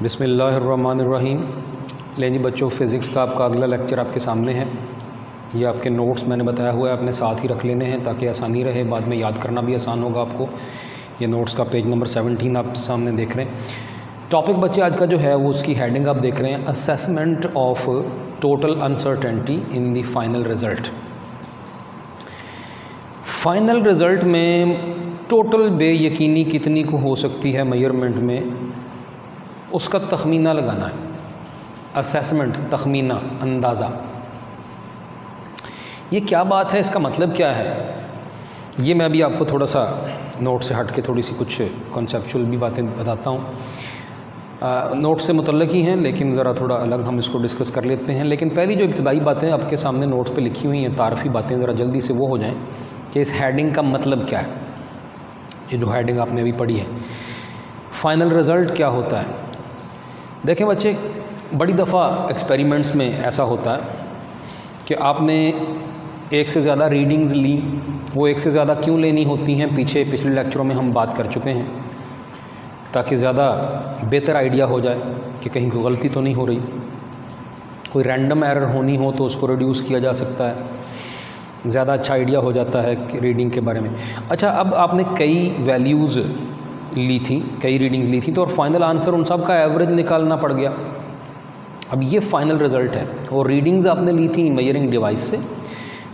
बिस्मिल्लाहिर्रहमानिर्रहीम। लें जी बच्चों, फ़िज़िक्स का आपका अगला लेक्चर आपके सामने है। ये आपके नोट्स मैंने बताया हुआ है, अपने साथ ही रख लेने हैं ताकि आसानी रहे, बाद में याद करना भी आसान होगा आपको। ये नोट्स का पेज नंबर 17 आप सामने देख रहे हैं। टॉपिक बच्चे आज का जो है वो उसकी हेडिंग आप देख रहे हैं, assessment of total uncertainty in the final result. Final result में टोटल बेयकीनी कितनी को हो सकती है मेजरमेंट में, उसका तखमीना लगाना है। असेसमेंट, तखमीना, अंदाज़ा, ये क्या बात है, इसका मतलब क्या है, ये मैं अभी आपको थोड़ा सा नोट से हट के थोड़ी सी कुछ कॉन्सेप्चुअल भी बातें बताता हूँ। नोट से मुतल्लिक़ ही हैं लेकिन ज़रा थोड़ा अलग हम इसको डिस्कस कर लेते हैं। लेकिन पहली जो इब्तदाई बातें आपके सामने नोट्स पे लिखी हुई हैं, तारफ़ी बातें, ज़रा जल्दी से वो हो जाएं कि इस हेडिंग का मतलब क्या है। ये जो हेडिंग आपने अभी पढ़ी है, फ़ाइनल रिज़ल्ट क्या होता है। देखें बच्चे, बड़ी दफ़ा एक्सपेरिमेंट्स में ऐसा होता है कि आपने एक से ज़्यादा रीडिंग्स ली। वो एक से ज़्यादा क्यों लेनी होती हैं, पिछले लेक्चरों में हम बात कर चुके हैं, ताकि ज़्यादा बेहतर आइडिया हो जाए कि कहीं कोई गलती तो नहीं हो रही। कोई रैंडम एरर होनी हो तो उसको रिड्यूस किया जा सकता है, ज़्यादा अच्छा आइडिया हो जाता है रीडिंग के बारे में। अच्छा, अब आपने कई वैल्यूज़ ली थी, कई रीडिंग्स ली थी, तो और फाइनल आंसर उन सब का एवरेज निकालना पड़ गया। अब ये फ़ाइनल रिज़ल्ट है। और रीडिंग्स आपने ली थी मेजरिंग डिवाइस से,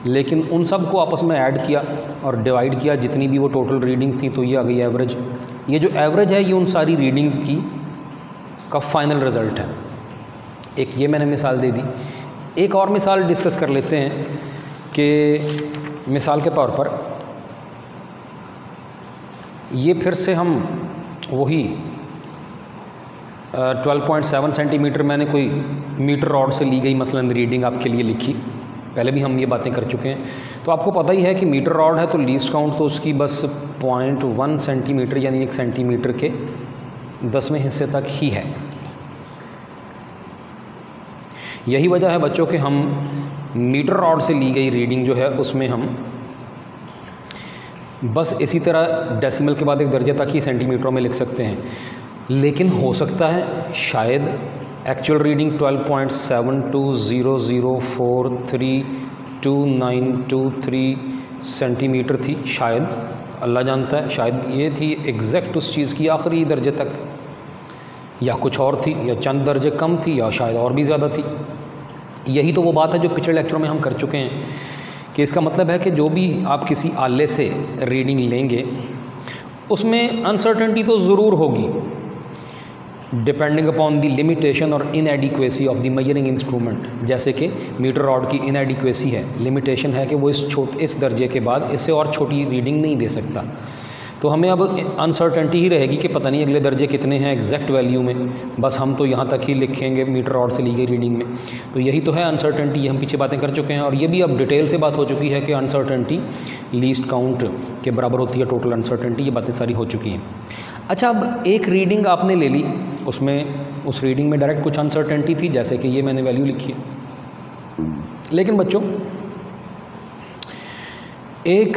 लेकिन उन सब को आपस में ऐड किया और डिवाइड किया, जितनी भी वो टोटल रीडिंग्स थी, तो ये आ गई एवरेज। ये जो एवरेज है ये उन सारी रीडिंग्स की का फ़ाइनल रिज़ल्ट है। एक ये मैंने मिसाल दे दी। एक और मिसाल डिस्कस कर लेते हैं कि मिसाल के तौर पर ये फिर से हम वही 12.7 सेंटीमीटर मैंने कोई मीटर रॉड से ली गई मसलन रीडिंग आपके लिए लिखी। पहले भी हम ये बातें कर चुके हैं, तो आपको पता ही है कि मीटर रॉड है तो लीस्ट काउंट तो उसकी बस 0.1 सेंटीमीटर यानी 1 सेंटीमीटर के 10वें हिस्से तक ही है। यही वजह है बच्चों कि हम मीटर रॉड से ली गई रीडिंग जो है उसमें हम बस इसी तरह डेसिमल के बाद एक दर्जे तक ही सेंटीमीटरों में लिख सकते हैं। लेकिन हो सकता है शायद एक्चुअल रीडिंग 12.7200432923 सेंटीमीटर थी, शायद, अल्लाह जानता है, शायद ये थी एग्जैक्ट उस चीज़ की आखिरी दर्जे तक, या कुछ और थी, या चंद दर्जे कम थी, या शायद और भी ज़्यादा थी। यही तो वो बात है जो पिछले लेक्चरों में हम कर चुके हैं कि इसका मतलब है कि जो भी आप किसी आले से रीडिंग लेंगे उसमें अनसर्टेनिटी तो ज़रूर होगी, डिपेंडिंग अपॉन द लिमिटेशन और inadequacy of the measuring instrument. जैसे कि मीटर रॉड की इनएडिक्वेसी है, लिमिटेशन है कि वो इस दर्जे के बाद इससे और छोटी रीडिंग नहीं दे सकता। तो हमें अब अनसर्टेनिटी ही रहेगी कि पता नहीं अगले दर्जे कितने हैं एग्जैक्ट वैल्यू में, बस हम तो यहाँ तक ही लिखेंगे मीटर रॉड से ली गई रीडिंग में। तो यही तो है अनसर्टेनिटी, ये हम पीछे बातें कर चुके हैं। और ये भी अब डिटेल से बात हो चुकी है कि अनसर्टेनिटी लीस्ट काउंट के बराबर होती है टोटल अनसर्टेनिटी, ये बातें सारी हो चुकी हैं। अच्छा, अब एक रीडिंग आपने ले ली, उसमें उस रीडिंग में डायरेक्ट कुछ अनसर्टेनिटी थी, जैसे कि ये मैंने वैल्यू लिखी है। लेकिन बच्चों, एक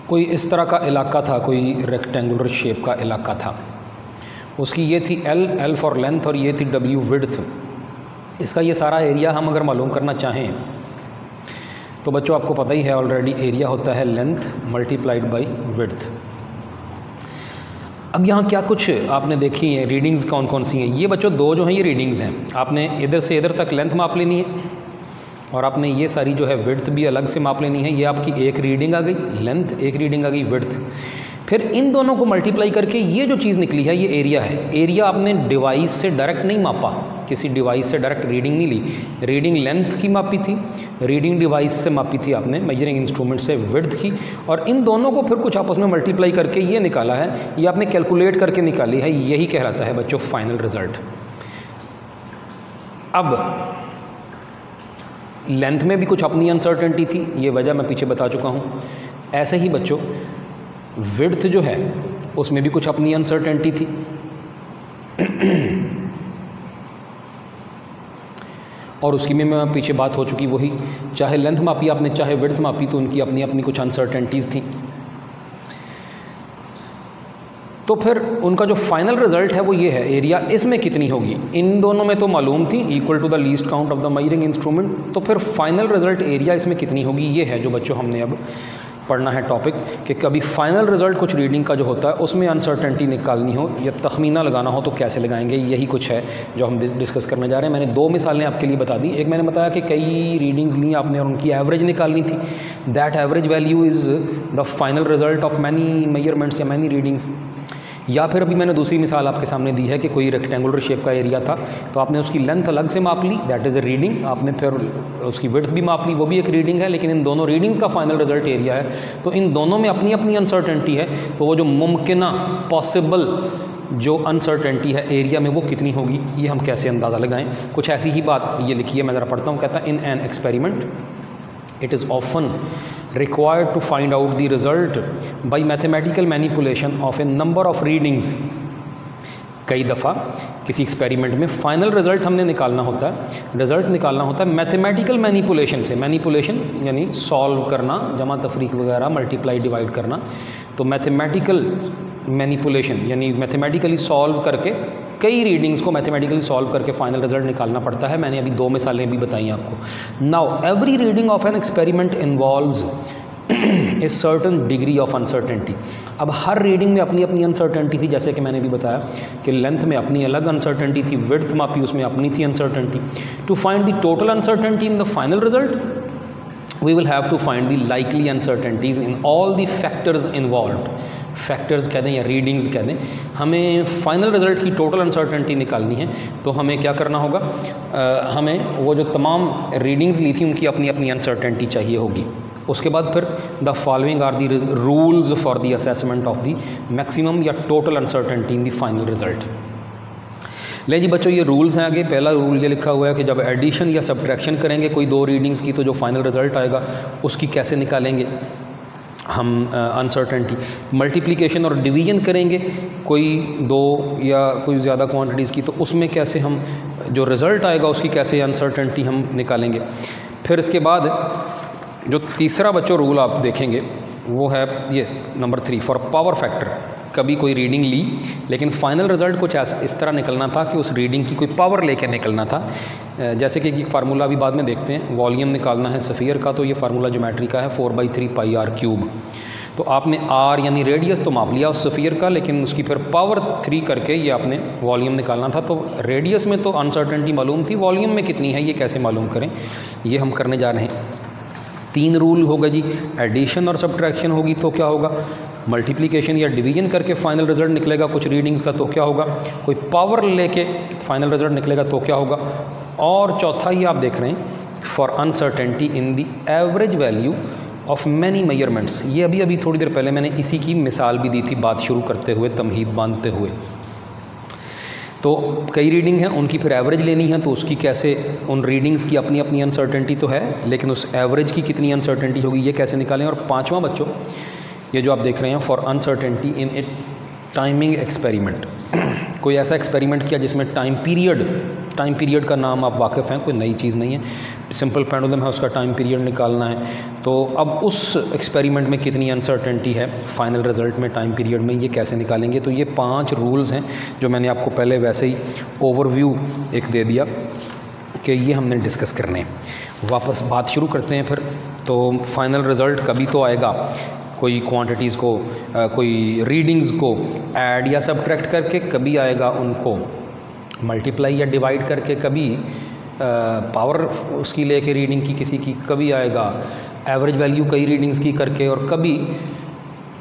कोई इस तरह का इलाका था, कोई रेक्टेंगुलर शेप का इलाका था, उसकी ये थी L फॉर लेंथ और ये थी W विड्थ। इसका ये सारा एरिया हम अगर मालूम करना चाहें तो बच्चों आपको पता ही है ऑलरेडी, एरिया होता है लेंथ मल्टीप्लाइड बाई विड्थ। अब यहाँ क्या कुछ आपने देखी है रीडिंग्स कौन कौन सी हैं। ये बच्चों दो जो हैं ये रीडिंग्स हैं, आपने इधर से इधर तक लेंथ माप लेनी है और आपने ये सारी जो है विड्थ भी अलग से माप लेनी है। ये आपकी एक रीडिंग आ गई लेंथ, एक रीडिंग आ गई विड्थ। फिर इन दोनों को मल्टीप्लाई करके ये जो चीज़ निकली है ये एरिया है। एरिया आपने डिवाइस से डायरेक्ट नहीं मापा, किसी डिवाइस से डायरेक्ट रीडिंग नहीं ली, रीडिंग लेंथ की मापी थी, रीडिंग डिवाइस से मापी थी आपने मेजरिंग इंस्ट्रूमेंट से विड्थ की, और इन दोनों को फिर कुछ आपस में मल्टीप्लाई करके ये निकाला है, ये आपने कैलकुलेट करके निकाली है। यही कहलाता है बच्चों फाइनल रिज़ल्ट। अब लेंथ में भी कुछ अपनी अनसर्टेनिटी थी, ये वजह मैं पीछे बता चुका हूँ। ऐसे ही बच्चों विड्थ जो है उसमें भी कुछ अपनी अनसर्टेनिटी थी। और उसकी में मैं पीछे बात हो चुकी, वही चाहे लेंथ मापी आपने चाहे विड्थ मापी, तो उनकी अपनी अपनी कुछ अनसर्टेनिटीज़ थी। तो फिर उनका जो फाइनल रिजल्ट है वो ये है, एरिया इसमें कितनी होगी, इन दोनों में तो मालूम थी, equal to the least count of the measuring instrument, तो फिर फाइनल रिजल्ट एरिया इसमें कितनी होगी, ये है जो बच्चों हमने अब पढ़ना है टॉपिक, कि कभी फाइनल रिजल्ट कुछ रीडिंग का जो होता है उसमें अनसर्टेनिटी निकालनी हो या तखमीना लगाना हो तो कैसे लगाएंगे, यही कुछ है जो हम डिस्कस करने जा रहे हैं। मैंने 2 मिसालें आपके लिए बता दी। एक मैंने बताया कि कई रीडिंग्स ली आपने और उनकी एवरेज निकालनी थी, that average value is the final result of many measurements या मैनी रीडिंग्स। या फिर अभी मैंने दूसरी मिसाल आपके सामने दी है कि कोई रेक्टेंगुलर शेप का एरिया था तो आपने उसकी लेंथ अलग से माप ली, दैट इज़ अ रीडिंग, आपने फिर उसकी विड्थ भी माप ली, वो भी एक रीडिंग है, लेकिन इन दोनों रीडिंग्स का फाइनल रिजल्ट एरिया है, तो इन दोनों में अपनी अपनी अनसर्टेनिटी है, तो वो जो मुमकिना पॉसिबल जो अनसर्टेनिटी है एरिया में वो कितनी होगी, ये हम कैसे अंदाज़ा लगाएं। कुछ ऐसी ही बात ये लिखी है, मैं ज़रा पढ़ता हूँ। कहता है in an experiment it is often required to find out the result by mathematical manipulation of a number of readings। कई दफ़ा किसी एक्सपेरिमेंट में फ़ाइनल रिज़ल्ट हमने निकालना होता है, रिज़ल्ट निकालना होता है मैथमेटिकल मैनिपुलेशन से। मैनिपुलेशन यानी सॉल्व करना, जमा तफरीक वगैरह, मल्टीप्लाई डिवाइड करना। तो मैथमेटिकल मैनिपुलेशन यानी मैथमेटिकली सॉल्व करके कई रीडिंग्स को मैथमेटिकली सॉल्व करके फाइनल रिजल्ट निकालना पड़ता है। मैंने अभी 2 मिसालें भी बताई आपको। Now every reading of an experiment involves a certain degree of uncertainty. अब हर रीडिंग में अपनी अपनी अनसर्टेनिटी थी, जैसे कि मैंने भी बताया कि लेंथ में अपनी अलग अनसर्टेनिटी थी, विड्थ मापी उसमें अपनी थी uncertainty. To find the total uncertainty in the final result we will have to find the likely uncertainties in all the factors involved. Factors कह दें या रीडिंग्स कह दें, हमें फाइनल रिजल्ट की टोटल अनसर्टेनिटी निकालनी है तो हमें क्या करना होगा, हमें वो जो तमाम रीडिंग्स ली थी उनकी अपनी अपनी अनसर्टेनिटी चाहिए होगी। उसके बाद फिर the following are the rules for the assessment of the maximum या total uncertainty in the final result. ले जी बच्चों, ये रूल्स हैं आगे। पहला रूल ये लिखा हुआ है कि जब एडिशन या सब्ट्रैक्शन करेंगे कोई 2 रीडिंग्स की तो जो फाइनल रिजल्ट आएगा उसकी कैसे निकालेंगे हम अनसर्टेनिटी। मल्टीप्लिकेशन और डिवीजन करेंगे कोई 2 या कोई ज़्यादा क्वांटिटीज़ की तो उसमें कैसे हम जो रिज़ल्ट आएगा उसकी कैसे अनसर्टेनिटी हम निकालेंगे। फिर इसके बाद जो तीसरा बच्चों रूल आप देखेंगे वो है ये नंबर 3 फॉर पावर फैक्टर। कभी कोई रीडिंग ली लेकिन फाइनल रिज़ल्ट कुछ ऐसा इस तरह निकलना था कि उस रीडिंग की कोई पावर लेके निकलना था। जैसे कि फार्मूला भी बाद में देखते हैं, वॉल्यूम निकालना है सफ़ियर का तो ये फार्मूला ज्योमेट्री का है 4/3 पाई r क्यूब। तो आपने r यानी रेडियस तो माप लिया उस सफ़ियर का, लेकिन उसकी फिर पावर 3 करके ये आपने वॉल्यूम निकालना था। तो रेडियस में तो अनसर्टेनिटी मालूम थी, वॉल्यूम में कितनी है ये कैसे मालूम करें, ये हम करने जा रहे हैं। 3 रूल होगा जी, एडिशन और सब्ट्रैक्शन होगी तो क्या होगा, मल्टीप्लिकेशन या डिवीजन करके फाइनल रिजल्ट निकलेगा कुछ रीडिंग्स का तो क्या होगा, कोई पावर लेके फाइनल रिजल्ट निकलेगा तो क्या होगा, और चौथा ही आप देख रहे हैं for uncertainty in the average value of many measurements. ये अभी अभी थोड़ी देर पहले मैंने इसी की मिसाल भी दी थी बात शुरू करते हुए, तमहीद बांधते हुए। तो कई रीडिंग हैं उनकी फिर एवरेज लेनी है तो उसकी कैसे, उन रीडिंग्स की अपनी अपनी अनसर्टेनिटी तो है लेकिन उस एवरेज की कितनी अनसर्टेनिटी होगी ये कैसे निकालें। और 5वां बच्चों ये जो आप देख रहे हैं for uncertainty in a timing experiment. कोई ऐसा एक्सपेरिमेंट किया जिसमें टाइम पीरियड का नाम आप वाकिफ़ हैं, कोई नई चीज़ नहीं है, सिंपल पेंडुलम है उसका टाइम पीरियड निकालना है। तो अब उस एक्सपेरिमेंट में कितनी अनसर्टेनिटी है फाइनल रिजल्ट में टाइम पीरियड में, ये कैसे निकालेंगे। तो ये 5 रूल्स हैं जो मैंने आपको पहले वैसे ही ओवरव्यू एक दे दिया कि ये हमने डिस्कस करने हैं। वापस बात शुरू करते हैं फिर। तो फाइनल रिज़ल्ट कभी तो आएगा कोई क्वांटिटीज़ को कोई रीडिंग्स को ऐड या सब्ट्रैक्ट करके, कभी आएगा उनको मल्टीप्लाई या डिवाइड करके, कभी पावर उसकी लेके रीडिंग की किसी की, कभी आएगा एवरेज वैल्यू कई रीडिंग्स की करके, और कभी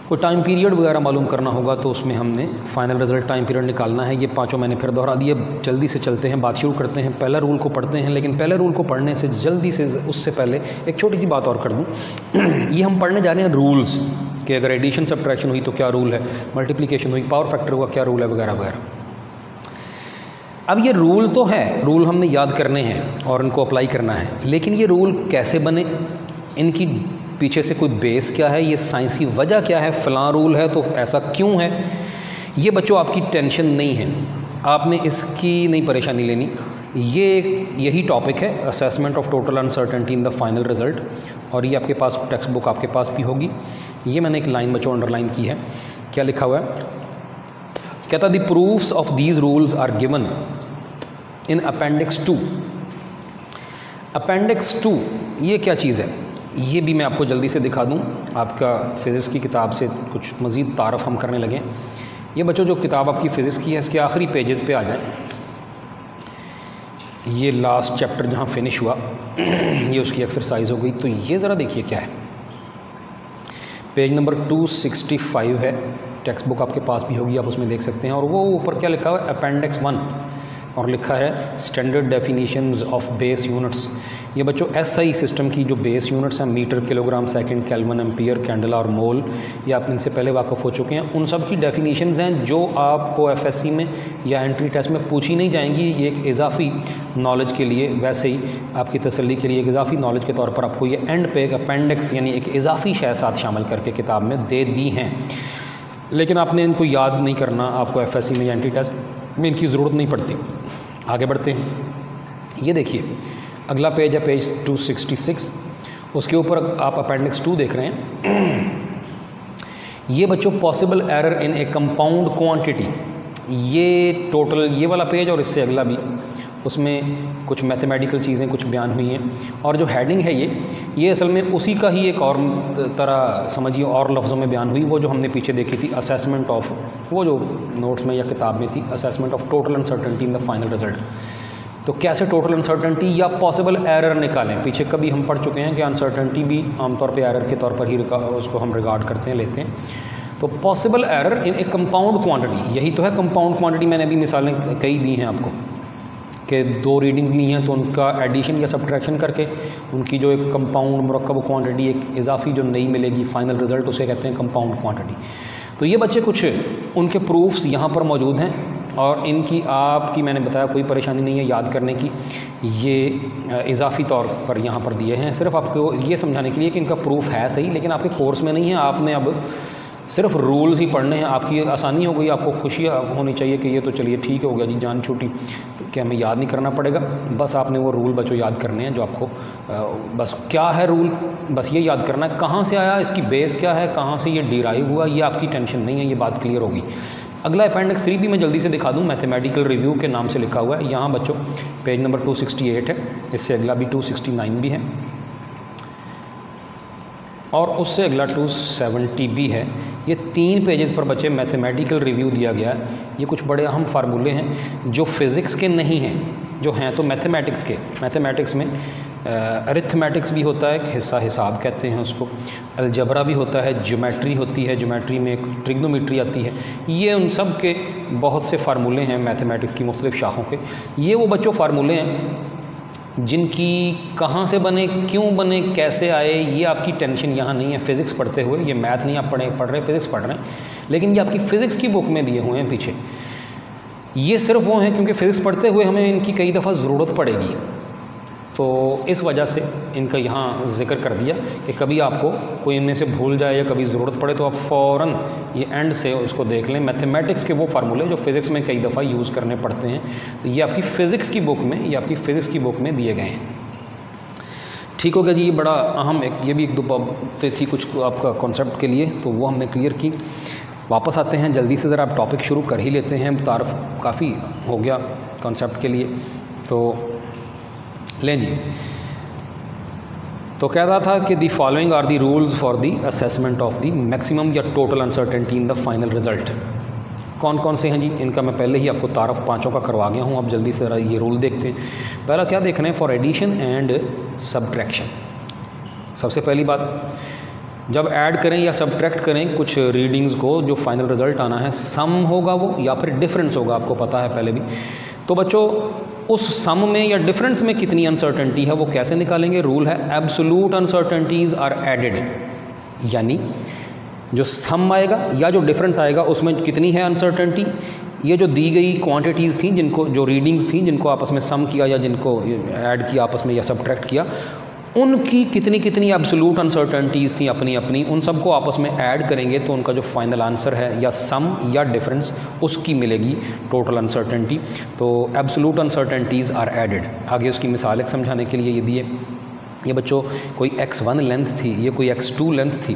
कोई टाइम पीरियड वगैरह मालूम करना होगा तो उसमें हमने फाइनल रिजल्ट टाइम पीरियड निकालना है। ये 5 मैंने फिर दोहरा दिए। जल्दी से चलते हैं, बात शुरू करते हैं। पहला रूल को पढ़ते हैं, लेकिन पहले रूल को पढ़ने से जल्दी से उससे पहले एक छोटी सी बात और कर दूँ। ये हम पढ़ने जा रहे हैं रूल्स कि अगर एडिशन सब्ट्रैक्शन हुई तो क्या रूल है, मल्टीप्लिकेशन हुई, पावर फैक्टर हुआ क्या रूल है, वगैरह वगैरह। अब ये रूल तो है, रूल हमने याद करने हैं और इनको अप्लाई करना है, लेकिन ये रूल कैसे बने, इनकी पीछे से कोई बेस क्या है, ये साइंसी वजह क्या है, फ़लाँ रूल है तो ऐसा क्यों है, ये बच्चों आपकी टेंशन नहीं है, आपने इसकी नहीं परेशानी लेनी। यही टॉपिक है assessment of total uncertainty in the final result, और ये आपके पास टेक्स्ट बुक आपके पास भी होगी। ये मैंने एक लाइन बच्चों अंडरलाइन की है, क्या लिखा हुआ है, कहता the proofs of these rules are given in appendix 2। Appendix 2 ये क्या चीज़ है, ये भी मैं आपको जल्दी से दिखा दूं। आपका फ़िज़िक्स की किताब से कुछ मज़ीद तारफ़ हम करने लगे। ये बच्चों जो किताब आपकी फ़िज़िक्स की है इसके आखिरी पेजेस पे आ जाए। ये लास्ट चैप्टर जहाँ फिनिश हुआ ये उसकी एक्सरसाइज हो गई। तो ये ज़रा देखिए क्या है, पेज नंबर 265 है, टेक्स्ट बुक आपके पास भी होगी, आप उसमें देख सकते हैं। और वो ऊपर क्या लिखा हुआ है, अपेंडिक्स 1, और लिखा है standard definitions of base units. ये बच्चों एसआई सिस्टम की जो बेस यूनिट्स हैं, metre, kilogram, second, kelvin, ampere, candela और मोल, ये आप इनसे पहले वाक़फ़ हो चुके हैं। उन सब की डेफिनेशंस हैं जो आपको एफएससी में या एंट्री टेस्ट में पूछी नहीं जाएंगी। ये एक इजाफी नॉलेज के लिए, वैसे ही आपकी तसल्ली के लिए एक इजाफी नॉलेज के तौर पर आपको ये एंड पे एक अपेंडिक्स यानी एक इजाफी शय साथ शामिल करके किताब में दे दी हैं, लेकिन आपने इनको याद नहीं करना। आपको एफएससी में या एंट्री टेस्ट में इनकी ज़रूरत नहीं पड़ती। आगे बढ़ते हैं। ये देखिए अगला पेज है, पेज 266, उसके ऊपर आप अपेंडिक्स 2 देख रहे हैं। ये बच्चों possible error in A compound quantity, ये टोटल ये वाला पेज और इससे अगला भी, उसमें कुछ मैथमेटिकल चीज़ें कुछ बयान हुई हैं। और जो हेडिंग है ये असल में उसी का ही एक और तरह समझिए और लफ्ज़ों में बयान हुई, वो जो हमने पीछे देखी थी, असेसमेंट ऑफ, वो जो नोट्स में या किताब में थी, assessment of total uncertainty in the final result. तो कैसे टोटल अनसर्टेनिटी या पॉसिबल एरर निकालें। पीछे कभी हम पढ़ चुके हैं कि अनसर्टेनिटी भी आमतौर पे एरर के तौर पर ही उसको हम रिगार्ड करते हैं, लेते हैं। तो possible error in A compound quantity, यही तो है कंपाउंड क्वांटिटी। मैंने अभी मिसालें कई दी हैं आपको कि 2 रीडिंग्स ली हैं तो उनका एडिशन या सब्ट्रैक्शन करके उनकी जो एक कंपाउंड मुरक्कब क्वांटिटी, एक इजाफी जो नई मिलेगी फाइनल रिजल्ट, उसे कहते हैं कंपाउंड क्वांटिटी। तो ये बच्चे कुछ उनके प्रूफ्स यहाँ पर मौजूद हैं और इनकी आपकी मैंने बताया कोई परेशानी नहीं है याद करने की। ये इजाफी तौर पर यहाँ पर दिए हैं सिर्फ आपको ये समझाने के लिए कि इनका प्रूफ है सही, लेकिन आपके कोर्स में नहीं है। आपने अब सिर्फ रूल्स ही पढ़ने हैं, आपकी आसानी हो गई, आपको खुशियाँ होनी चाहिए कि ये तो चलिए ठीक हो गया जी, जान छूटी, तो क्या हमें याद नहीं करना पड़ेगा। बस आपने वो रूल बच्चों याद करने हैं जो आपको बस क्या है रूल, बस ये याद करना है, कहाँ से आया, इसकी बेस क्या है, कहाँ से ये डिराइव हुआ, ये आपकी टेंशन नहीं है, ये बात क्लियर होगी। अगला अपेंडिक्स 3 भी मैं जल्दी से दिखा दूं, मैथमेटिकल रिव्यू के नाम से लिखा हुआ है। यहाँ बच्चों पेज नंबर 268 है, इससे अगला भी 269 भी है और उससे अगला 270 भी है। ये 3 पेजेस पर बच्चे मैथमेटिकल रिव्यू दिया गया है। ये कुछ बड़े अहम फार्मूले हैं जो फिज़िक्स के नहीं हैं, जो हैं तो मैथमेटिक्स के। मैथमेटिक्स में अरिथमेटिक्स भी होता है, एक हिस्सा हिसाब कहते हैं उसको, अलजबरा भी होता है, ज्योमेट्री होती है, ज्योमेट्री में ट्रिग्नोमेट्री आती है। ये उन सब के बहुत से फार्मूले हैं मैथमेटिक्स की मुख्तलिफ शाखों के। ये वो बच्चों फार्मूले हैं जिनकी कहाँ से बने, क्यों बने, कैसे आए, ये आपकी टेंशन यहाँ नहीं है फ़िज़िक्स पढ़ते हुए। ये मैथ नहीं आप पढ़ रहे फ़िज़िक्स पढ़ रहे हैं, लेकिन ये आपकी फ़िज़िक्स की बुक में दिए हुए हैं पीछे। ये सिर्फ वो हैं क्योंकि फ़िज़िक्स पढ़ते हुए हमें इनकी कई दफ़ा ज़रूरत पड़ेगी, तो इस वजह से इनका यहाँ जिक्र कर दिया कि कभी आपको कोई इनमें से भूल जाए या कभी ज़रूरत पड़े तो आप फ़ौरन ये एंड से उसको देख लें। मैथमेटिक्स के वो फार्मूले जो फ़िज़िक्स में कई दफ़ा यूज़ करने पड़ते हैं, तो ये आपकी फ़िज़िक्स की बुक में, ये आपकी फ़िज़िक्स की बुक में दिए गए हैं। ठीक हो गया जी, ये बड़ा अहम ये भी 1-2 बातें थी कुछ आपका कॉन्सेप्ट के लिए, तो वो हमने क्लियर की। वापस आते हैं जल्दी से, ज़रा आप टॉपिक शुरू कर ही लेते हैं, तारफ़ काफ़ी हो गया कॉन्सेप्ट के लिए। तो लें जी, तो कह रहा था कि the following are the rules for the assessment of the maximum या total uncertainty in the final result. कौन कौन से हैं जी, इनका मैं पहले ही आपको तारफ़ 5 का करवा गया हूँ। अब जल्दी से ज़रा ये रूल देखते हैं। पहला क्या देख रहे हैं, फॉर एडिशन एंड सब्ट्रैक्शन। सबसे पहली बात, जब ऐड करें या सब्ट्रैक्ट करें कुछ रीडिंग्स को, जो फाइनल रिज़ल्ट आना है, सम होगा वो या फिर डिफरेंस होगा, आपको पता है पहले भी। तो बच्चों उस सम में या डिफरेंस में कितनी अनसर्टेनिटी है वो कैसे निकालेंगे। रूल है एब्सोल्यूट अनसर्टेनिटीज़ आर एडेड, यानी जो सम आएगा या जो डिफरेंस आएगा उसमें कितनी है अनसर्टेनिटी, ये जो दी गई क्वांटिटीज़ थी, जिनको जो रीडिंग्स थी, जिनको आपस में सम किया या जिनको ऐड किया आपस में या सब्ट्रैक्ट किया, उनकी कितनी कितनी एब्सोल्यूट अनसर्टेनिटीज़ थी अपनी अपनी, उन सबको आपस में ऐड करेंगे तो उनका जो फाइनल आंसर है या सम या डिफरेंस, उसकी मिलेगी टोटल अनसर्टेनिटी। तो एब्सोल्यूट अनसर्टेनिटीज़ आर एडेड। आगे उसकी मिसाल एक समझाने के लिए ये दिए। ये बच्चों कोई x1 लेंथ थी, ये कोई x2 लेंथ थी,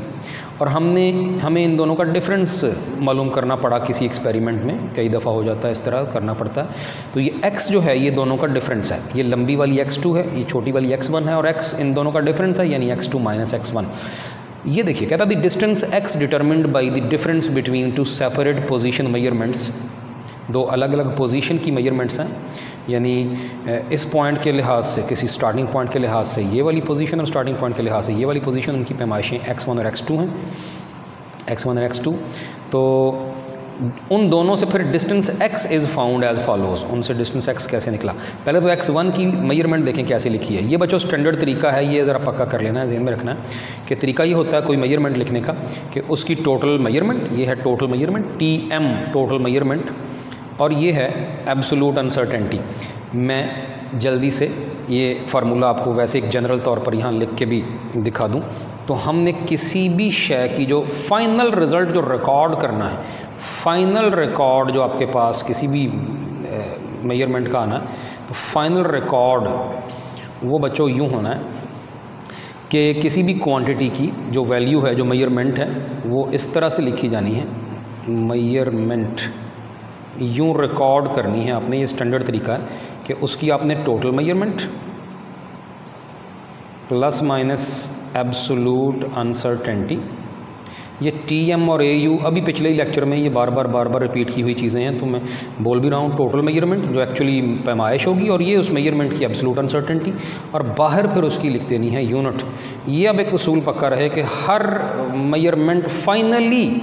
और हमें इन दोनों का डिफरेंस मालूम करना पड़ा किसी एक्सपेरिमेंट में। कई दफ़ा हो जाता है इस तरह करना पड़ता है। तो ये x जो है ये दोनों का डिफरेंस है, ये लंबी वाली x2 है, ये छोटी वाली x1 है, और x इन दोनों का डिफरेंस है, यानी x2 माइनस x1। ये देखिए कहता है the distance x determined by the difference between two separate position measurements, दो अलग अलग पोजीशन की मेजरमेंट्स हैं, यानी इस पॉइंट के लिहाज से, किसी स्टार्टिंग पॉइंट के लिहाज से ये वाली पोजीशन और स्टार्टिंग पॉइंट के लिहाज से ये वाली पोजीशन, उनकी पैमाइशें x1 और x2 हैं, x1 और x2। तो उन दोनों से फिर distance x is found as follows, उनसे डिस्टेंस x कैसे निकला। पहले तो x1 की मेजरमेंट देखें कैसे लिखी है। ये बच्चों स्टैंडर्ड तरीका है, ये ज़रा पक्का कर लेना है, ज़हन में रखना है कि तरीका ये होता है कोई मेजरमेंट लिखने का कि उसकी टोटल मेजरमेंट, ये है total measurement TM total measurement, और ये है एब्सोलूट अनसर्टेनिटी। मैं जल्दी से ये फार्मूला आपको वैसे एक जनरल तौर पर यहाँ लिख के भी दिखा दूँ। तो हमने किसी भी शय की जो फाइनल रिज़ल्ट जो रिकॉर्ड करना है, फाइनल रिकॉर्ड जो आपके पास किसी भी मेजरमेंट का आना है, तो फाइनल रिकॉर्ड वो बच्चों यूँ होना है कि किसी भी क्वांटिटी की जो वैल्यू है, जो मेजरमेंट है, वो इस तरह से लिखी जानी है। मेजरमेंट यूँ रिकॉर्ड करनी है आपने, ये स्टैंडर्ड तरीका है कि उसकी आपने total measurement plus minus absolute uncertainty, ये TM और AU अभी पिछले ही लेक्चर में ये बार बार रिपीट की हुई चीज़ें हैं, तो मैं बोल भी रहा हूँ टोटल मेजरमेंट जो एक्चुअली पैमाइश होगी, और ये उस मेजरमेंट की एब्सोलूट अनसर्टेनिटी, और बाहर फिर उसकी लिख देनी है यूनिट। ये अब एक उसूल पक्का रहे कि हर मेजरमेंट फाइनली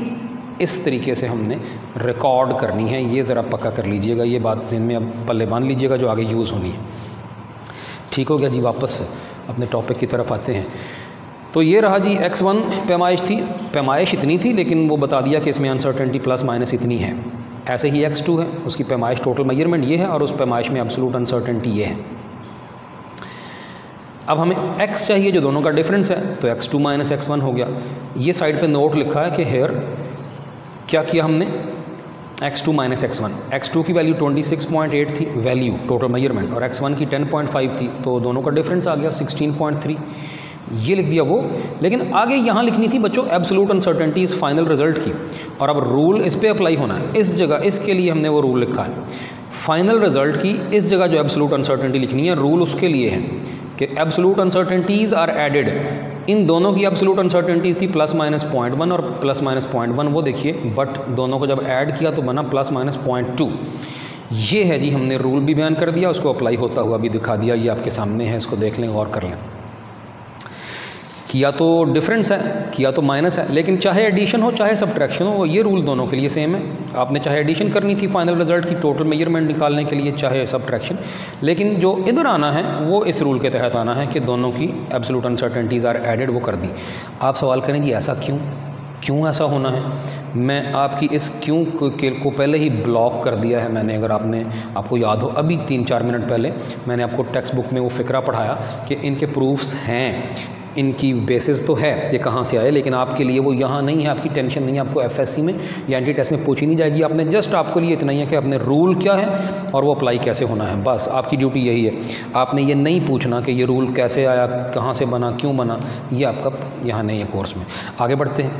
इस तरीके से हमने रिकॉर्ड करनी है, ये ज़रा पक्का कर लीजिएगा, ये बात ज़हन में अब पल्ले बांध लीजिएगा जो आगे यूज़ होनी है। ठीक हो गया जी, वापस अपने टॉपिक की तरफ आते हैं। तो ये रहा जी x1 पैमाइश थी, पैमाइश इतनी थी, लेकिन वो बता दिया कि इसमें अनसर्टेनिटी प्लस माइनस इतनी है। ऐसे ही x2 है, उसकी पैमाइश टोटल मेजरमेंट ये है, और उस पैमाइश में एब्सोलूट अनसर्टेनिटी ये है। अब हमें x चाहिए जो दोनों का डिफरेंस है, तो x2 माइनस x1 हो गया। ये साइड पे नोट लिखा है कि हेयर क्या किया हमने, x2 माइनस x2 की वैल्यू 26.8 थी वैल्यू टोटल मेजरमेंट, और x1 की 10.5 थी, तो दोनों का डिफरेंस आ गया 16.3, ये लिख दिया वो। लेकिन आगे यहाँ लिखनी थी बच्चों एब्सोलूट अनसर्टेनिटी इस फाइनल रिजल्ट की, और अब रूल इस पर अप्लाई होना है। इस जगह इसके लिए हमने वो रूल लिखा है, फाइनल रिजल्ट की इस जगह जो एब्सोलूट अनसर्टेनिटी लिखनी है, रूल उसके लिए है कि एब्सोलूट अनसर्टेनिटीज़ आर एडेड। इन दोनों की एब्सोलूट अनसर्टेनिटीज़ थी प्लस माइनस 0.1 और प्लस माइनस 0.1, वो देखिए, बट दोनों को जब ऐड किया तो बना प्लस माइनस 0.2। ये है जी, हमने रूल भी बयान कर दिया, उसको अप्लाई होता हुआ भी दिखा दिया, ये आपके सामने है, इसको देख लें, गौर कर लें। किया तो डिफरेंस है, किया तो माइनस है, लेकिन चाहे एडिशन हो चाहे सब्ट्रैक्शन हो, ये रूल दोनों के लिए सेम है। आपने चाहे एडिशन करनी थी फाइनल रिजल्ट की टोटल मेजरमेंट निकालने के लिए, चाहे सब्ट्रैक्शन, लेकिन जो इधर आना है वो इस रूल के तहत आना है कि दोनों की एब्सोलूट अनसर्टेनिटीज़ आर एडेड, वो कर दी। आप सवाल करें जी ऐसा क्यों ऐसा होना है? मैं आपकी इस क्यों को पहले ही ब्लॉक कर दिया है मैंने। अगर आपको याद हो, अभी 3-4 मिनट पहले मैंने आपको टेक्स्ट बुक में वो फ़िक्रा पढ़ाया कि इनके प्रूफ्स हैं, इनकी बेसिस तो है ये कहाँ से आए, लेकिन आपके लिए वो यहाँ नहीं है, आपकी टेंशन नहीं है, आपको FSC में या एंटी टेस्ट में पूछी नहीं जाएगी। आपने जस्ट आपके लिए इतना ही है कि आपने रूल क्या है और वो अप्लाई कैसे होना है, बस आपकी ड्यूटी यही है। आपने ये नहीं पूछना कि ये रूल कैसे आया, कहाँ से बना, क्यों बना, ये आपका यहाँ नहीं है कोर्स में। आगे बढ़ते हैं।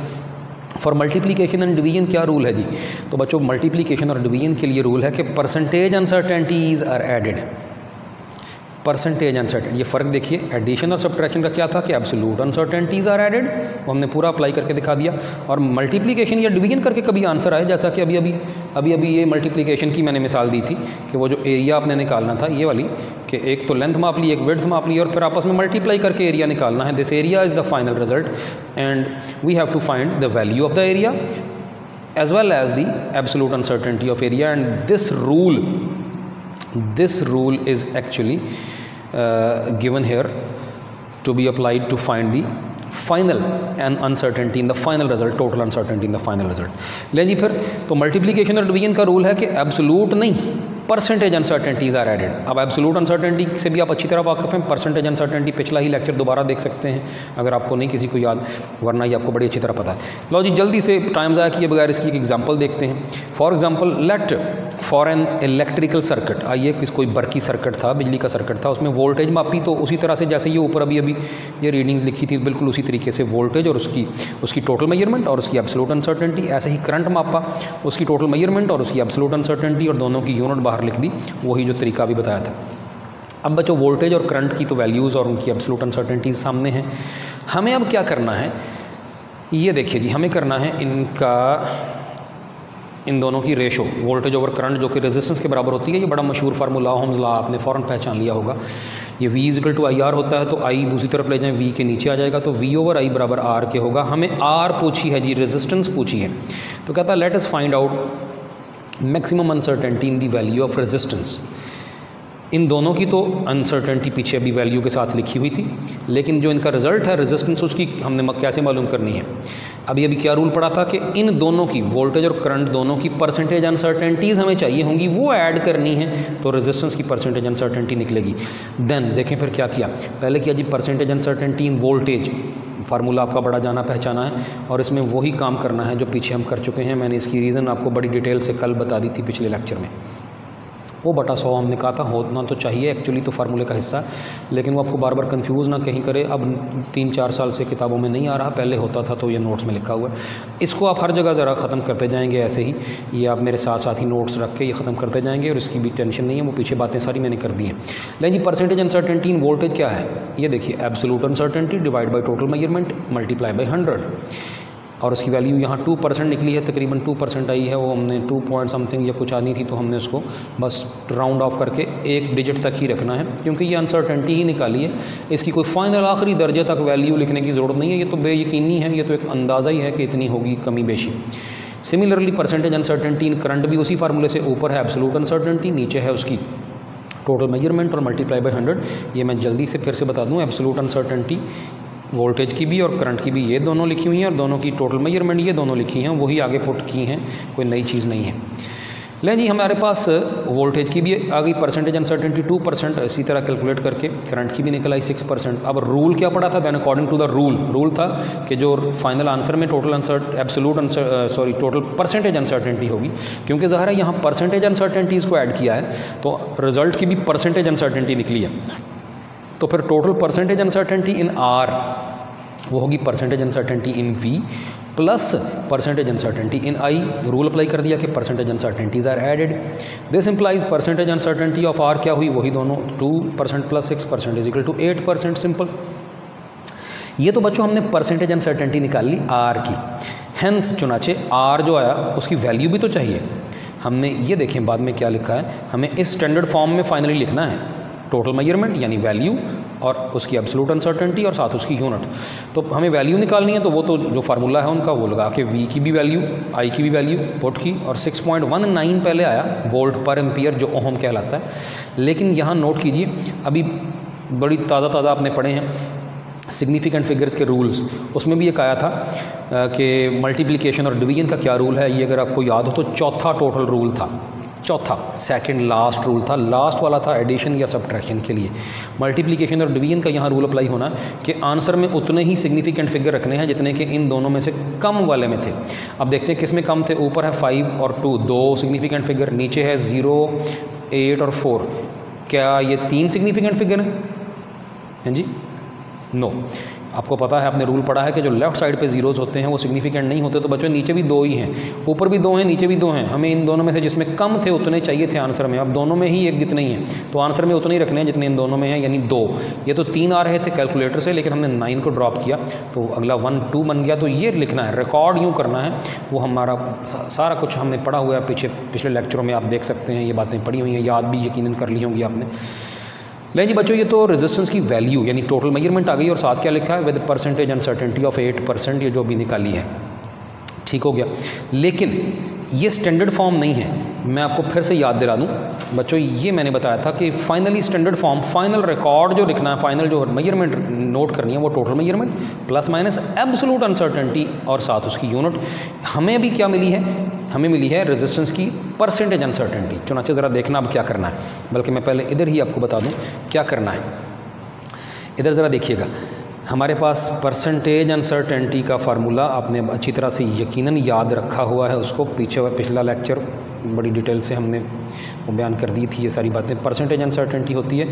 फॉर मल्टीप्लिकेशन एंड डिवीजन क्या रूल है जी? तो बच्चों मल्टीप्लिकेशन और डिवीजन के लिए रूल है कि percentage uncertainties are added. Percentage uncertain, ये फ़र्क देखिए, एडिशन और सब्ट्रैक्शन का क्या था कि एब्सोलूट अनसर्टेनिटीज़ आर एडेड, वो हमने पूरा अप्लाई करके दिखा दिया। और मल्टीप्लिकेशन या डिवीजन करके कभी आंसर आए, जैसा कि अभी ये मल्टीप्लिकेशन की मैंने मिसाल दी थी कि वो जो एरिया आपने निकालना था ये वाली, कि एक तो लेंथ माप ली, एक विड्थ माप ली, और फिर आपस में मल्टीप्लाई करके एरिया निकालना है। This area is the final result and we have to find the value of the area as well as the absolute uncertainty of area, and this rule is actually given here to be applied to find the final and uncertainty in the final result, total uncertainty in the final result। ले जी फिर, तो multiplication और division का rule है कि absolute नहीं, percentage uncertainties are added. अब absolute uncertainty से भी आप अच्छी तरह वाकिफ़ हैं, परसेंटेज अनसर्टेनिटी पिछला ही लेक्चर दोबारा देख सकते हैं अगर आपको नहीं किसी को याद, वरना ये आपको बड़ी अच्छी तरह पता है। लो जी, जल्दी से टाइम ज़ाया किए बगैर इसकी एक एग्जांपल देखते हैं। For example let for an electrical circuit, आइए किस कोई बर्की सर्किट था, बिजली का सर्किट था, उसमें वोल्टेज मापी, तो उसी तरह से जैसे ये ऊपर अभी ये रीडिंग्स लिखी थी, बिल्कुल उसी तरीके से वोल्टेज और उसकी टोटल मेजरमेंट और उसकी एब्सोल्यूट अनसर्टेनिटी, ऐसे ही करंट मापा, उसकी टोटल मेजरमेंट और उसकी एब्सोल्यूट अनसर्टेनिटी और दोनों की यूनिट बाहर लिख दी, वही जो तरीका भी बताया था। अब बच्चों वोल्टेज और करंट की तो वैल्यूज़ और उनकी एब्सोल्यूट अनसर्टेनिटीज सामने हैं। हमें अब क्या करना है, ये देखिए जी, हमें करना है इन दोनों की रेशो, वोल्टेज ओवर करंट, जो कि रेजिस्टेंस के बराबर होती है। ये बड़ा मशहूर फार्मूला, ओम्स लॉ, आपने फ़ौरन पहचान लिया होगा। ये V = IR होता है, तो I दूसरी तरफ ले जाएं, V के नीचे आ जाएगा, तो V/I बराबर R के होगा। हमें R पूछी है जी, रेजिस्टेंस पूछी है, तो कहता है let us find out maximum uncertainty in the value of resistance. इन दोनों की तो अनसर्टेनिटी पीछे अभी वैल्यू के साथ लिखी हुई थी, लेकिन जो इनका रिजल्ट है रेजिस्टेंस, उसकी हमने कैसे मालूम करनी है। अभी क्या रूल पड़ा था कि इन दोनों की, वोल्टेज और करंट दोनों की परसेंटेज अनसर्टेनिटीज़ हमें चाहिए होंगी, वो ऐड करनी है, तो रेजिस्टेंस की परसेंटेज अनसर्टेनिटी निकलेगी। देन देखें फिर क्या किया, पहले किया जी पिछले अनसर्टेनिटी इन वोल्टेज, फार्मूला आपका बड़ा जाना पहचाना है, और इसमें वही काम करना है जो पीछे हम कर चुके हैं। मैंने इसकी रीज़न आपको बड़ी डिटेल से कल बता दी थी पिछले लेक्चर में। वो बटा 100 हमने कहा था, होना तो चाहिए एक्चुअली तो फार्मूले का हिस्सा, लेकिन वो आपको बार बार कंफ्यूज ना कहीं करे। अब 3-4 साल से किताबों में नहीं आ रहा, पहले होता था तो ये नोट्स में लिखा हुआ है। इसको आप हर जगह ज़रा ख़त्म करते जाएंगे ऐसे ही, ये आप मेरे साथ साथ ही नोट्स रख के ये ख़त्म करते जाएंगे, और इसकी भी टेंशन नहीं है, वो पीछे बातें सारी मैंने कर दी हैं। लेकिन जी परसेंटेज अनसर्टेनिटी इन वोल्टेज क्या है, ये देखिए, absolute uncertainty divide by total measurement multiply by 100, और उसकी वैल्यू यहाँ 2% निकली है, तकरीबन 2% आई है। वो हमने 2 पॉइंट समथिंग या कुछ आनी थी, तो हमने उसको बस राउंड ऑफ करके एक डिजिट तक ही रखना है, क्योंकि ये अनसर्टेनिटी ही निकाली है। इसकी कोई फाइनल आखिरी दर्जे तक वैल्यू लिखने की ज़रूरत नहीं है, ये तो बेयकीनी है, ये तो एक अंदाज़ा ही है कि इतनी होगी कमी बेशी। सिमिलरली परसेंटेज अनसर्टेनिटी इन करंट भी उसी फार्मूले से, ऊपर है एब्सोल्यूट अनसर्टेनिटी, नीचे है उसकी टोटल मेजरमेंट और मल्टीप्लाई बाई 100। ये मैं जल्दी से फिर से बता दूँ, एब्सोल्यूट अनसर्टेनिटी वोल्टेज की भी और करंट की भी ये दोनों लिखी हुई हैं, और दोनों की टोटल मेजरमेंट ये दोनों लिखी हैं, वही आगे पुट की हैं, कोई नई चीज़ नहीं है। लें जी, हमारे पास वोल्टेज की भी आ गई परसेंटेज अनसर्टेनिटी 2%, इसी तरह कैलकुलेट करके करंट की भी निकल आई 6%। अब रूल क्या पड़ा था, then according to the rule था कि जो फाइनल आंसर में टोटल टोटल परसेंटेज अनसर्टेनिटी होगी, क्योंकि ज़ाहिर है यहाँ परसेंटेज अनसर्टेनिटीज़ को ऐड किया है, तो रिजल्ट की भी परसेंटेज अनसर्टेनिटी निकली है। तो फिर total percentage uncertainty in R वो होगी percentage uncertainty in V plus percentage uncertainty in I। Rule apply कर दिया कि percentage uncertainties are added, this implies percentage uncertainty of R क्या हुई, वही दोनों 2% plus 6% is equal to 8%। Simple. ये तो बच्चों हमने परसेंटेज अनसर्टेनिटी निकाल ली R की, हेंस चुनाचे R जो आया उसकी वैल्यू भी तो चाहिए। हमने ये देखें बाद में क्या लिखा है, हमें इस स्टैंडर्ड फॉर्म में फाइनली लिखना है, टोटल मेजरमेंट यानी वैल्यू और उसकी एब्सोल्यूट अनसर्टेनिटी और साथ उसकी यूनिट। तो हमें वैल्यू निकालनी है, तो वो तो जो फार्मूला है उनका वो लगा के V की भी वैल्यू, I की भी वैल्यू पुट की, और 6.19 पहले आया वोल्ट पर एम्पियर जो ओहम कहलाता है। लेकिन यहाँ नोट कीजिए, अभी बड़ी ताज़ा आपने पढ़े हैं सिग्निफिकेंट फिगर्स के रूल्स, उसमें भी एक आया था कि मल्टीप्लिकेशन और डिवीजन का क्या रूल है। ये अगर आपको याद हो तो चौथा टोटल रूल था, चौथा सेकंड लास्ट रूल था, लास्ट वाला था एडिशन या सब्ट्रैक्शन के लिए। मल्टीप्लिकेशन और डिवीजन का यहाँ रूल अप्लाई होना कि आंसर में उतने ही सिग्निफिकेंट फिगर रखने हैं जितने कि इन दोनों में से कम वाले में थे। अब देखते हैं किस में कम थे। ऊपर है 5 और 2 दो सिग्निफिकेंट फिगर, नीचे है 0, 8 और 4। क्या ये 3 सिग्निफिकेंट फिगर हैं जी? नो। आपको पता है, आपने रूल पढ़ा है कि जो लेफ्ट साइड पे जीरोज़ होते हैं वो सिग्निफिकेंट नहीं होते। तो बच्चों नीचे भी 2 ही हैं, ऊपर भी 2 हैं, नीचे भी 2 हैं। हमें इन दोनों में से जिसमें कम थे उतने चाहिए थे आंसर में। अब दोनों में ही एक जितने ही हैं, तो आंसर में उतने ही रखने हैं जितने इन दोनों में हैं, यानी 2। ये तो 3 आ रहे थे कैलकुलेटर से, लेकिन हमने 9 को ड्रॉप किया तो अगला 1, 2 बन गया। तो ये लिखना है, रिकॉर्ड यूँ करना है। वो हमारा सारा कुछ हमने पढ़ा हुआ है पिछले लेक्चरों में, आप देख सकते हैं। ये बातें पढ़ी हुई हैं, याद भी यकीनन कर ली होंगी आपने। ले जी बच्चों, ये तो रेजिस्टेंस की वैल्यू यानी टोटल मेजरमेंट आ गई, और साथ क्या लिखा है, विद परसेंटेज अनसर्टेनिटी ऑफ 8%, ये जो भी निकाली है। ठीक हो गया। लेकिन ये स्टैंडर्ड फॉर्म नहीं है। मैं आपको फिर से याद दिला दूं बच्चों, ये मैंने बताया था कि finally standard form, final record जो लिखना है, फाइनल जो मेजरमेंट नोट करनी है, वो total measurement plus minus absolute uncertainty और साथ उसकी यूनिट। हमें भी क्या मिली है, हमें मिली है रेजिस्टेंस की परसेंटेज अनसर्टेनिटी। चुनाचे ज़रा देखना अब क्या करना है, बल्कि मैं पहले इधर ही आपको बता दूँ क्या करना है। इधर ज़रा देखिएगा, हमारे पास परसेंटेज अनसर्टेनिटी का फार्मूला आपने अच्छी तरह से यकीनन याद रखा हुआ है। उसको पीछे हुआ पिछला लेक्चर बड़ी डिटेल से हमने वो बयान कर दी थी ये सारी बातें। परसेंटेज अनसर्टेनिटी होती है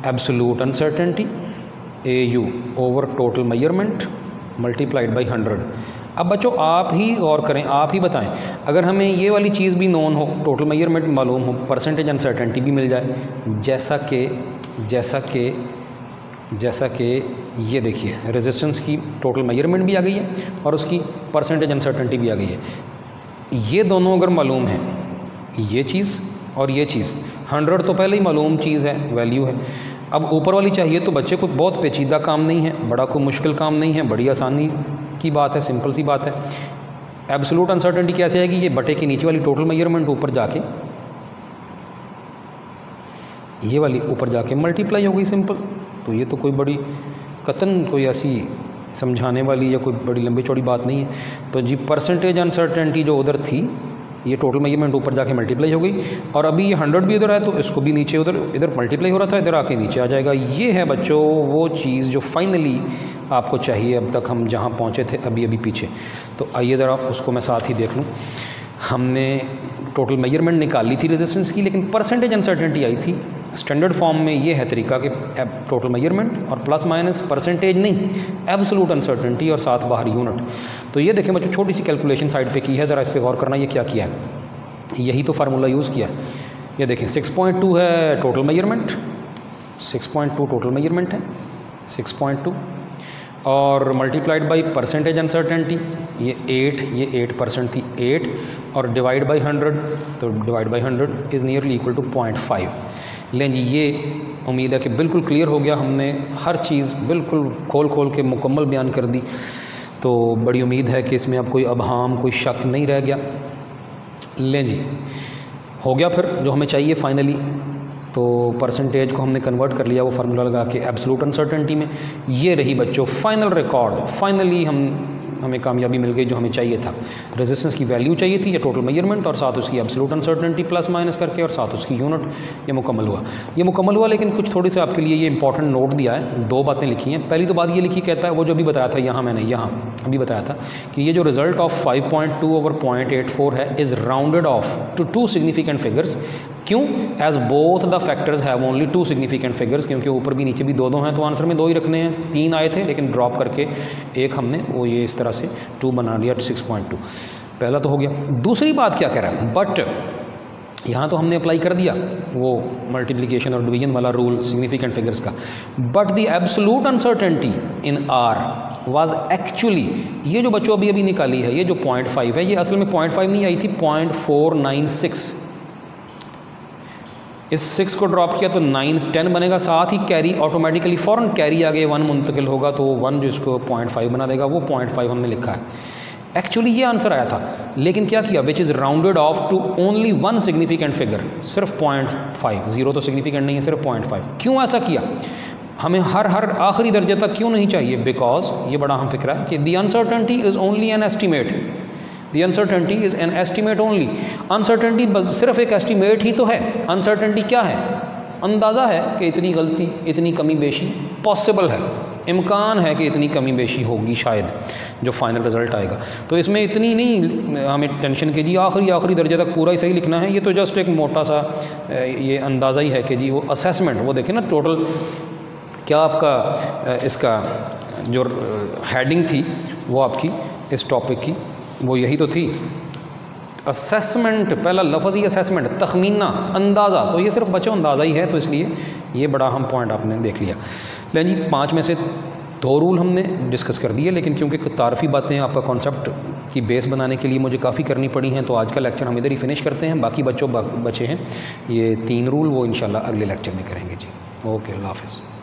absolute uncertainty AU over total measurement multiplied by 100। अब बच्चों आप ही गौर करें, आप ही बताएं, अगर हमें ये वाली चीज़ भी नोन हो, टोटल मेजरमेंट मालूम हो, परसेंटेज अनसर्टेनिटी भी मिल जाए, जैसा कि ये देखिए रेजिस्टेंस की टोटल मेजरमेंट भी आ गई है और उसकी परसेंटेज अनसर्टेनिटी भी आ गई है। ये दोनों अगर मालूम है, ये चीज़ और ये चीज़, 100 तो पहले ही मालूम चीज़ है, वैल्यू है। अब ऊपर वाली चाहिए तो बच्चे को बहुत पेचीदा काम नहीं है, बड़ा कोई मुश्किल काम नहीं है, बड़ी आसानी की बात है, सिंपल सी बात है। एब्सोल्यूट अनसर्टेनिटी कैसे आएगी? ये बटे की नीचे वाली टोटल मेजरमेंट ऊपर जाके, ये वाली ऊपर जाके मल्टीप्लाई हो गई, सिंपल। तो ये तो कोई बड़ी कतन कोई ऐसी समझाने वाली या कोई बड़ी लंबी चौड़ी बात नहीं है। तो जी परसेंटेज अनसर्टेनिटी जो उधर थी, ये टोटल मेजरमेंट ऊपर जाके मल्टीप्लाई हो गई, और अभी ये 100 भी उधर है तो इसको भी नीचे इधर मल्टीप्लाई हो रहा था, इधर आके नीचे आ जाएगा। ये है बच्चों वो चीज़ जो फाइनली आपको चाहिए। अब तक हम जहाँ पहुँचे थे अभी पीछे, तो आइए ज़रा उसको मैं साथ ही देख लूँ। हमने टोटल मेजरमेंट निकाल ली थी रेजिस्टेंस की, लेकिन परसेंटेज अनसर्टेनिटी आई थी। स्टैंडर्ड फॉर्म में ये है तरीका कि टोटल मेजरमेंट और प्लस माइनस परसेंटेज नहीं, एब्सोल्यूट अनसर्टेनिटी और साथ बाहर यूनिट। तो ये देखें बच्चों, छोटी सी कैलकुलेशन साइड पे की है, ज़रा इस पर गौर करना। ये क्या किया है? यही तो फार्मूला यूज़ किया है। ये देखें 6.2 है टोटल मेजरमेंट, 6.2 टोटल मेजरमेंट है, 6.2 और मल्टीप्लाइड बाई परसेंटेज अनसर्टेनिटी, ये 8% थी, 8 और डिवाइड बाई 100, तो divide by 100 is nearly equal to 0.5। लें जी, ये उम्मीद है कि बिल्कुल क्लियर हो गया, हमने हर चीज़ बिल्कुल खोल के मुकम्मल बयान कर दी। तो बड़ी उम्मीद है कि इसमें अब कोई अबहाम, कोई शक नहीं रह गया। लें जी, हो गया फिर जो हमें चाहिए फाइनली। तो परसेंटेज को हमने कन्वर्ट कर लिया वो फार्मूला लगा के एब्सोल्यूट अनसर्टेनिटी में। ये रही बच्चों फाइनल रिकॉर्ड, फाइनली हमें कामयाबी मिल गई जो हमें चाहिए था। रेजिस्टेंस की वैल्यू चाहिए थी, या टोटल मेजरमेंट, और साथ उसकी एब्सोल्यूट अनसर्टेनिटी प्लस माइनस करके, और साथ उसकी यूनिट। ये मुकम्मल हुआ। लेकिन कुछ थोड़ी सी आपके लिए ये इंपॉर्टेंट नोट दिया है, 2 बातें लिखी हैं। पहली तो बात ये लिखी, कहता है वो जो भी बताया था मैंने अभी बताया था कि ये जो रिजल्ट ऑफ 5.2 ओवर 0.84 है is rounded off to 2 significant figures. क्यों? As both the factors have only 2 significant figures, क्योंकि ऊपर भी नीचे भी 2 हैं, तो आंसर में 2 ही रखने हैं। 3 आए थे लेकिन ड्रॉप करके एक हमने वो ये इस तरह से 2 बना लिया, 6.2। पहला तो हो गया। दूसरी बात क्या कह रहा है? बट यहाँ तो हमने अप्लाई कर दिया वो मल्टीप्लिकेशन और डिवीजन वाला रूल सिग्निफिकेंट फिगर्स का, but the absolute uncertainty in are was actually, ये जो बच्चों अभी निकाली है, ये जो 0.5 है, ये असल में 0.5 नहीं आई थी, 0.496। इस 6 को ड्रॉप किया तो 9 10 बनेगा, साथ ही कैरी ऑटोमेटिकली फ़ौरन कैरी आगे 1 मुंतकिल होगा, तो 1 जिसको 0.5 बना देगा, वो 0.5 हमने लिखा है। एक्चुअली ये आंसर आया था, लेकिन क्या किया? Which is rounded off to only 1 significant figure, सिर्फ 0.5, 0 तो सिग्निफिकेंट नहीं है, सिर्फ 0.5। क्यों ऐसा किया? हमें हर आखिरी दर्जे तक क्यों नहीं चाहिए? बिकॉज ये बड़ा अहम फिक्र है कि the uncertainty is only an estimate, the uncertainty is an estimate only. Uncertainty सिर्फ एक एस्टीमेट ही तो है। अनसर्टेनिटी क्या है? अंदाज़ा है कि इतनी गलती, इतनी कमी बेशी पॉसिबल है, इम्कान है कि इतनी कमी बेशी होगी शायद जो फाइनल रिज़ल्ट आएगा। तो इसमें इतनी नहीं हमें टेंशन कीजिए, आखिरी दर्जे तक पूरा ही सही लिखना है। ये तो जस्ट एक मोटा सा ये अंदाज़ा ही है कि जी वो असेसमेंट, वो देखें ना टोटल क्या आपका इसका जो हेडिंग थी वो आपकी इस टॉपिक की वो यही तो थी, असेसमेंट। पहला लफ्ज़ ही असेसमेंट, तखमीना, अंदाज़ा। तो ये सिर्फ बच्चों अंदाज़ा ही है, तो इसलिए ये बड़ा अहम पॉइंट आपने देख लिया। लेकिन जी 5 में से 2 रूल हमने डिस्कस कर दिए, लेकिन क्योंकि तारफ़ी बातें आपका कॉन्सेप्ट की बेस बनाने के लिए मुझे काफ़ी करनी पड़ी हैं, तो आज का लेक्चर हम इधर ही फिनिश करते हैं। बाकी बच्चे हैं ये 3 रूल, वो इंशाल्लाह अगले लेक्चर में करेंगे जी। ओके, अल्लाह हाफ़िज़।